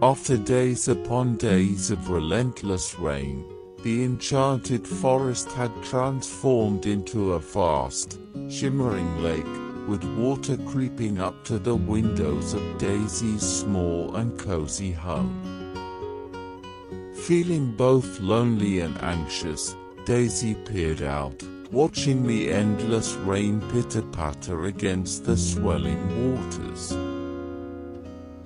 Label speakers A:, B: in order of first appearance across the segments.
A: After days upon days of relentless rain, the enchanted forest had transformed into a vast, shimmering lake, with water creeping up to the windows of Daisy's small and cozy home. Feeling both lonely and anxious, Daisy peered out, watching the endless rain pitter-patter against the swelling waters.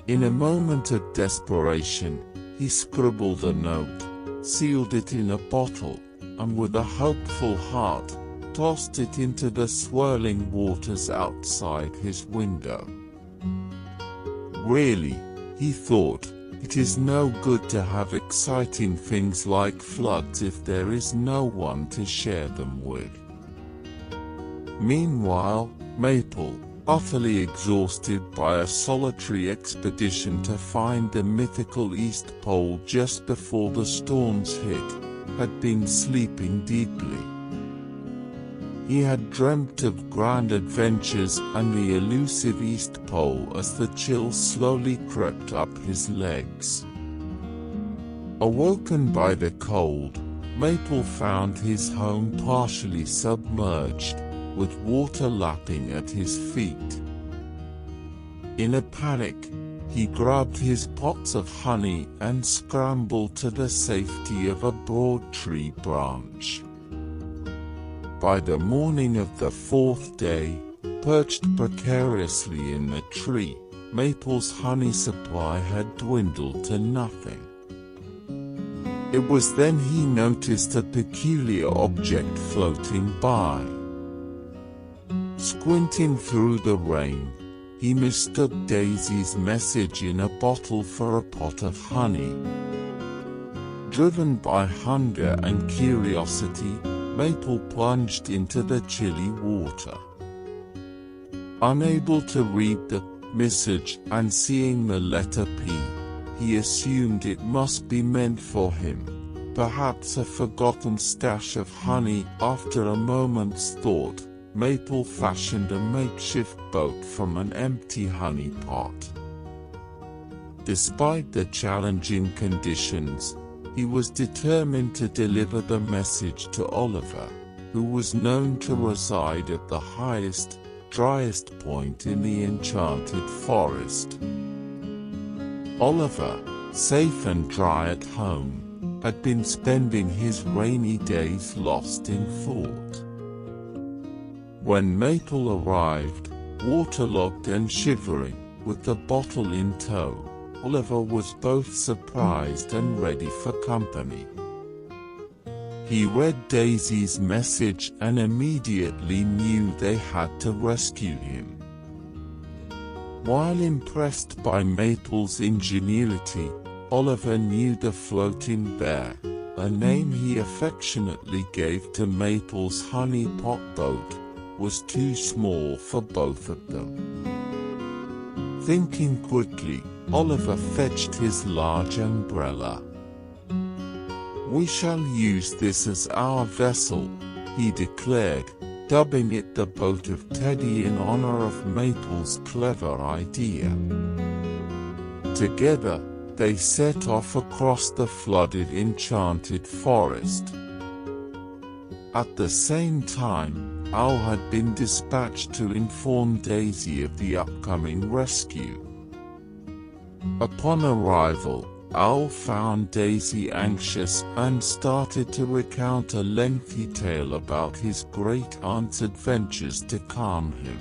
A: In a moment of desperation, he scribbled a note, sealed it in a bottle, and with a hopeful heart, tossed it into the swirling waters outside his window. Really, he thought, it is no good to have exciting things like floods if there is no one to share them with. Meanwhile, Maple, utterly exhausted by a solitary expedition to find the mythical East Pole just before the storms hit, had been sleeping deeply. He had dreamt of grand adventures and the elusive East Pole as the chill slowly crept up his legs. Awoken by the cold, Maple found his home partially submerged, with water lapping at his feet. In a panic, he grabbed his pots of honey and scrambled to the safety of a broad tree branch. By the morning of the fourth day, perched precariously in the tree, Maple's honey supply had dwindled to nothing. It was then he noticed a peculiar object floating by. Squinting through the rain, he mistook Daisy's message in a bottle for a pot of honey. Driven by hunger and curiosity, Maple plunged into the chilly water. Unable to read the message and seeing the letter P, he assumed it must be meant for him, perhaps a forgotten stash of honey. After a moment's thought, Maple fashioned a makeshift boat from an empty honey pot. Despite the challenging conditions, he was determined to deliver the message to Oliver, who was known to reside at the highest, driest point in the Enchanted Forest. Oliver, safe and dry at home, had been spending his rainy days lost in thought. When Maple arrived, waterlogged and shivering, with the bottle in tow, Oliver was both surprised and ready for company. He read Daisy's message and immediately knew they had to rescue him. While impressed by Maple's ingenuity, Oliver knew the floating bear, a name he affectionately gave to Maple's honey pot boat, was too small for both of them. Thinking quickly, Oliver fetched his large umbrella. "We shall use this as our vessel," he declared, dubbing it the Boat of Teddy in honor of Maple's clever idea. Together, they set off across the flooded Enchanted Forest. At the same time, Owl had been dispatched to inform Daisy of the upcoming rescue. Upon arrival, Owl found Daisy anxious and started to recount a lengthy tale about his great-aunt's adventures to calm him.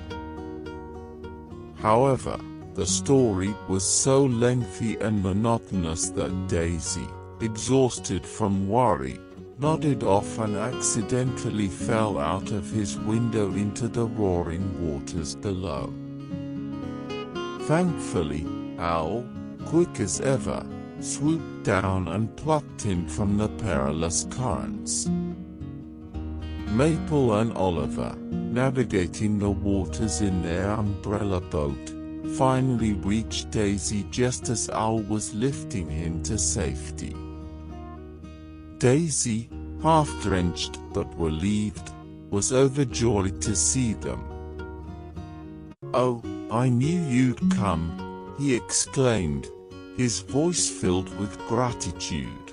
A: However, the story was so lengthy and monotonous that Daisy, exhausted from worry, nodded off and accidentally fell out of his window into the roaring waters below. Thankfully, Owl, quick as ever, swooped down and plucked him from the perilous currents. Maple and Oliver, navigating the waters in their umbrella boat, finally reached Daisy just as Owl was lifting him to safety. Daisy, half-drenched but relieved, was overjoyed to see them. "Oh, I knew you'd come," he exclaimed, his voice filled with gratitude.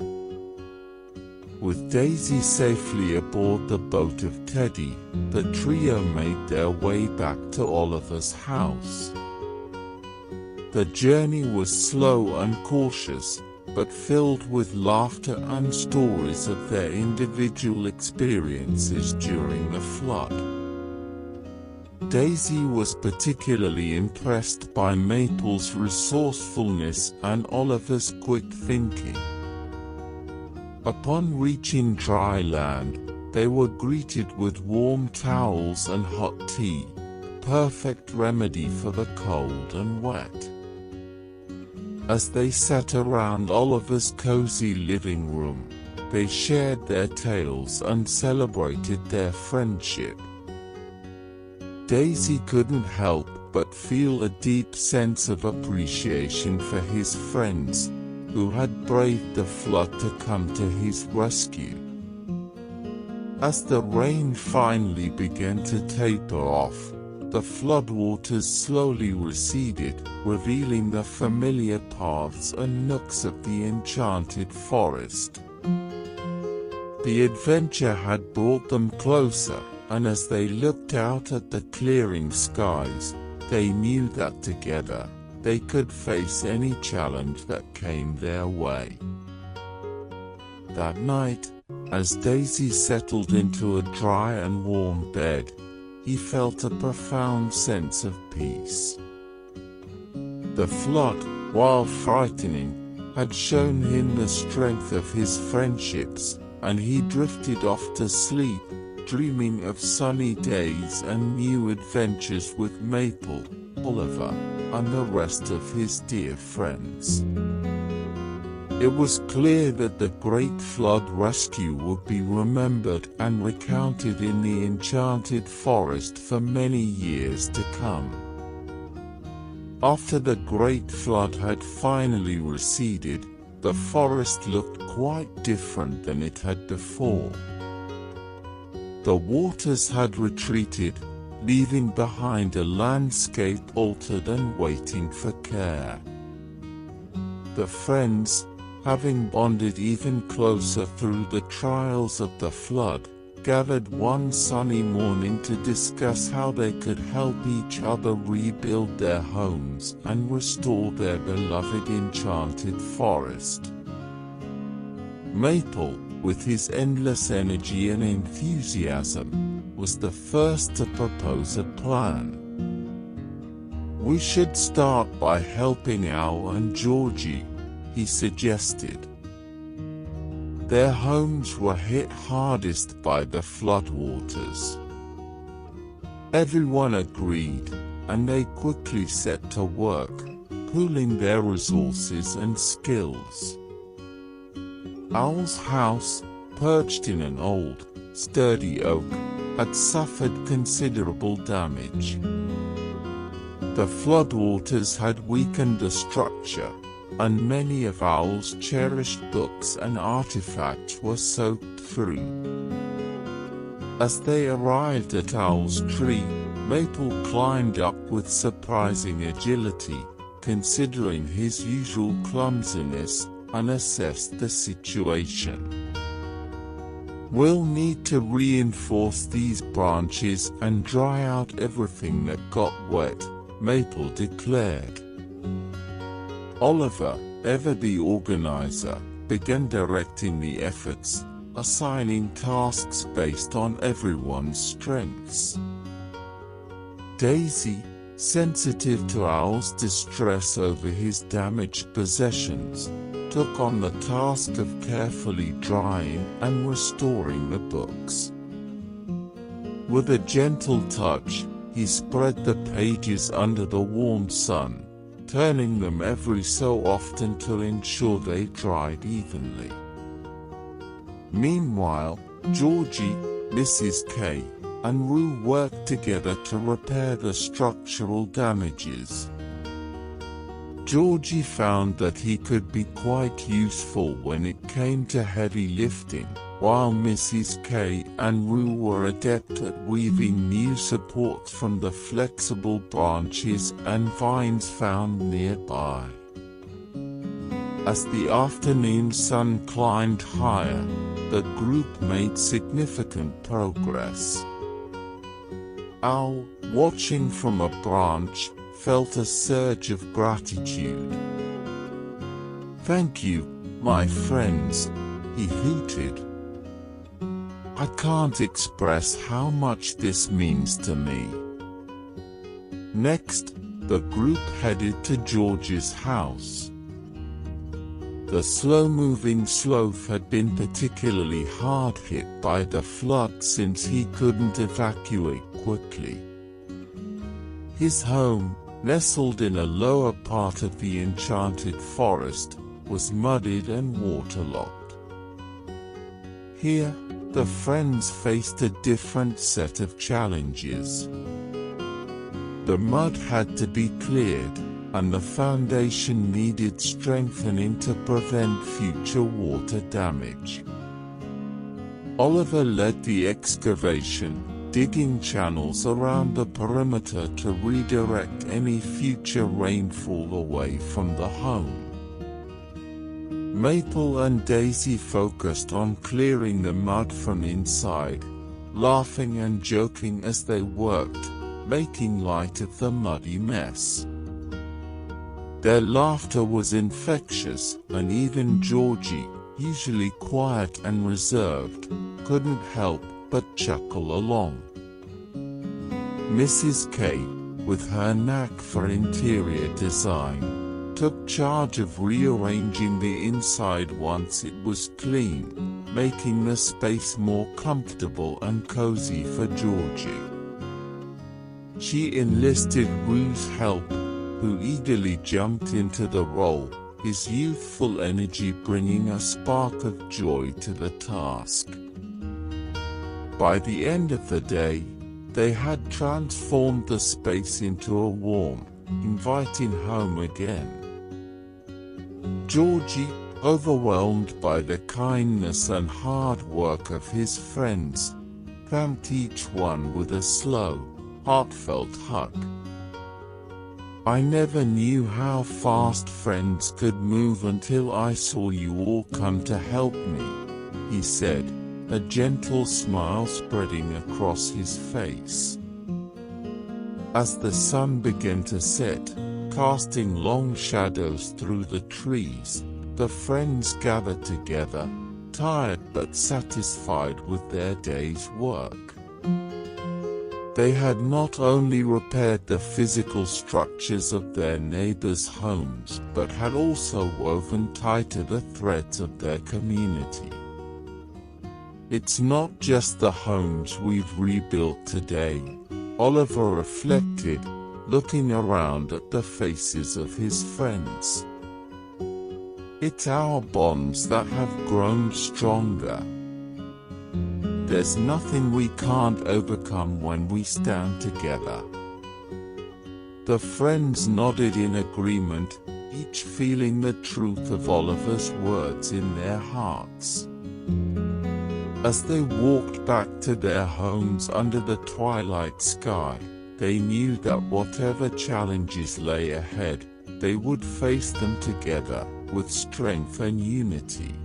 A: With Daisy safely aboard the boat of Teddy, the trio made their way back to Oliver's house. The journey was slow and cautious, but filled with laughter and stories of their individual experiences during the flood. Daisy was particularly impressed by Maple's resourcefulness and Oliver's quick thinking. Upon reaching dry land, they were greeted with warm towels and hot tea, perfect remedy for the cold and wet. As they sat around Oliver's cozy living room, they shared their tales and celebrated their friendship. Daisy couldn't help but feel a deep sense of appreciation for his friends, who had braved the flood to come to his rescue. As the rain finally began to taper off, the floodwaters slowly receded, revealing the familiar paths and nooks of the Enchanted Forest. The adventure had brought them closer, and as they looked out at the clearing skies, they knew that together, they could face any challenge that came their way. That night, as Daisy settled into a dry and warm bed, he felt a profound sense of peace. The flood, while frightening, had shown him the strength of his friendships, and he drifted off to sleep, dreaming of sunny days and new adventures with Maple, Oliver, and the rest of his dear friends. It was clear that the Great Flood rescue would be remembered and recounted in the Enchanted Forest for many years to come. After the Great Flood had finally receded, the forest looked quite different than it had before. The waters had retreated, leaving behind a landscape altered and waiting for care. The friends, having bonded even closer through the trials of the flood, gathered one sunny morning to discuss how they could help each other rebuild their homes and restore their beloved Enchanted Forest. Maple, with his endless energy and enthusiasm, was the first to propose a plan. "We should start by helping Al and Georgie," he suggested. Their homes were hit hardest by the floodwaters. Everyone agreed, and they quickly set to work, pooling their resources and skills. Al's house, perched in an old, sturdy oak, had suffered considerable damage. The floodwaters had weakened the structure, and many of Al's cherished books and artifacts were soaked through. As they arrived at Al's tree, Maple climbed up with surprising agility, considering his usual clumsiness, and assessed the situation. "We'll need to reinforce these branches and dry out everything that got wet," Maple declared. Oliver, ever the organizer, began directing the efforts, assigning tasks based on everyone's strengths. Daisy, sensitive to Al's distress over his damaged possessions, took on the task of carefully drying and restoring the books. With a gentle touch, he spread the pages under the warm sun, turning them every so often to ensure they dried evenly. Meanwhile, Georgie, Mrs. K, and Rue worked together to repair the structural damages. Georgie found that he could be quite useful when it came to heavy lifting, while Mrs. K and Rue were adept at weaving new supports from the flexible branches and vines found nearby. As the afternoon sun climbed higher, the group made significant progress. Owl, watching from a branch, felt a surge of gratitude. "Thank you, my friends," he hooted. "I can't express how much this means to me." Next, the group headed to Georgie's house. The slow-moving sloth had been particularly hard hit by the flood since he couldn't evacuate quickly. His home, nestled in a lower part of the Enchanted Forest, was muddied and waterlogged. Here, the friends faced a different set of challenges. The mud had to be cleared, and the foundation needed strengthening to prevent future water damage. Oliver led the excavation, digging channels around the perimeter to redirect any future rainfall away from the home. Maple and Daisy focused on clearing the mud from inside, laughing and joking as they worked, making light of the muddy mess. Their laughter was infectious, and even Georgie, usually quiet and reserved, couldn't help but chuckle along. Mrs. K, with her knack for interior design, took charge of rearranging the inside once it was clean, making the space more comfortable and cozy for Georgie. She enlisted Rue's help, who eagerly jumped into the role, his youthful energy bringing a spark of joy to the task. By the end of the day, they had transformed the space into a warm, inviting home again. Georgie, overwhelmed by the kindness and hard work of his friends, thanked each one with a slow, heartfelt hug. "I never knew how fast friends could move until I saw you all come to help me," he said, a gentle smile spreading across his face. As the sun began to set, casting long shadows through the trees, the friends gathered together, tired but satisfied with their day's work. They had not only repaired the physical structures of their neighbors' homes but had also woven tighter the threads of their community. "It's not just the homes we've rebuilt today," Oliver reflected, looking around at the faces of his friends. "It's our bonds that have grown stronger. There's nothing we can't overcome when we stand together." The friends nodded in agreement, each feeling the truth of Oliver's words in their hearts. As they walked back to their homes under the twilight sky, they knew that whatever challenges lay ahead, they would face them together, with strength and unity.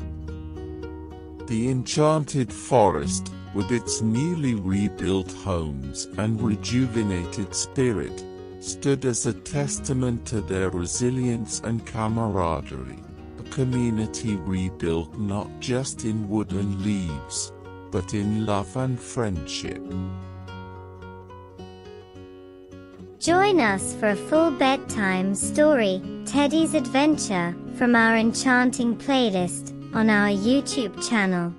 A: The Enchanted Forest, with its newly rebuilt homes and rejuvenated spirit, stood as a testament to their resilience and camaraderie, a community rebuilt not just in wood and leaves, but in love and friendship.
B: Join us for a full bedtime story, Teddy's Adventure, from our enchanting playlist on our YouTube channel.